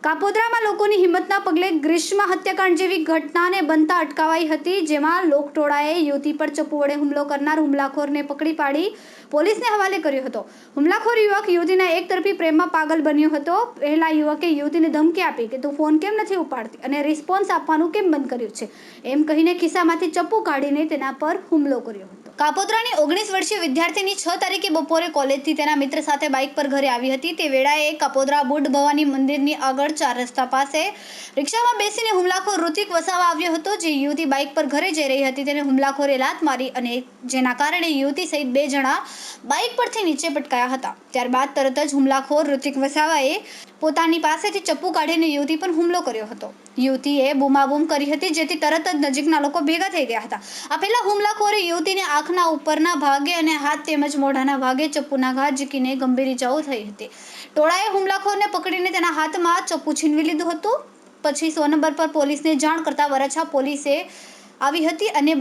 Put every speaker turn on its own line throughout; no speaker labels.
કાપોદ્રામાં લોકોની હિંમતના પગલે ગ્રીષ્મ હત્યાકાંડ જેવી ઘટનાને બનતા અટકાવાઈ હતી, જેમાં લોકટોળાએ યુવતી પર ચપ્પુ વડે હુમલો કરનાર હુમલાખોરને પકડી પાડી પોલીસને હવાલે કર્યો હતો. હુમલાખોર યુવક યુવતીના એક તરફી પ્રેમમાં પાગલ બન્યો હતો. પહેલા યુવકે યુવતીને ધમકી આપી કે તું ફોન કેમ નથી ઉપાડતી અને રિસ્પોન્સ આપવાનું કેમ બંધ કર્યું છે, એમ કહીને ખિસ્સામાંથી ચપ્પુ કાઢીને તેના પર હુમલો કર્યો હતો. કાપોદ્રાની 19 વર્ષીય વિદ્યાર્થીની 6 તારીખે બપોરે કોલેજથી તેના મિત્ર સાથે બાઇક પર ઘરે આવી હતી. તે વેળાએ કાપોદ્રા બુદ્ધ ભવાની મંદિરની આગળ 4 રસ્તા પાસે રિક્ષામાં બેસીને હુમલાખોર ઋતિક વસાવા આવ્યો હતો. જે યુવતી બાઇક પર ઘરે જઈ રહી હતી તેને હુમલાખોરે લાત મારી અને જેના કારણે યુવતી સહિત 2 જણા બાઇક પરથી નીચે પટકાયા હતા. ત્યારબાદ તરત જ હુમલાખોર ઋતિક વસાવાએ પોતાની પાસેથી ચપ્પુ કાઢીને યુવતી પર હુમલો કર્યો હતો. યુવતીએ બૂમાબૂમ કરી હતી, જેથી તરત જ નજીકના લોકો ભેગા થઈ ગયા હતા. આ પહેલા હુમલાખોરે યુવતીને આંખના ઉપરના ભાગે અને હાથ તેમજ મોઢાના ભાગે ચપ્પુના ઘા ઝીકીને ગંભીર ઇજાઓ થઈ હતી. ટોળાએ હુમલાખોરને પકડીને તેના હાથમાં ચપ્પુ છીનવી લીધું હતું. પછી 100 નંબર પર પોલીસને જાણ કરતા વરાછા પોલીસે આવી હતી અને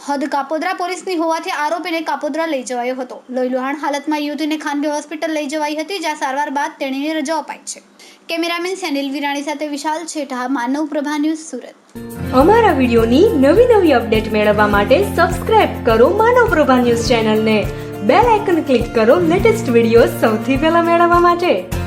હદ કાપોદ્રા પોલીસની હોવાથી આરોપીને કાપોદ્રા લઈ જવાયો હતો. લોહીલુહાણ હાલતમાં યુવતીને ખાનગી હોસ્પિટલ લઈ જવાઈ હતી, જ્યાં સારવાર બાદ તેણીને રજા અપાઈ છે. કેમેરામેન સેનિલ વિરાણી સાથે વિશાલ છેઠા, માનવ પ્રભા ન્યૂઝ, સુરત.
અમારા વિડીયોની નવી અપડેટ મેળવવા માટે સબસ્ક્રાઇબ કરો માનવ પ્રભા ન્યૂઝ ચેનલને. બેલ આઇકન ક્લિક કરો લેટેસ્ટ વિડીયો સૌથી પહેલા મેળવવા માટે.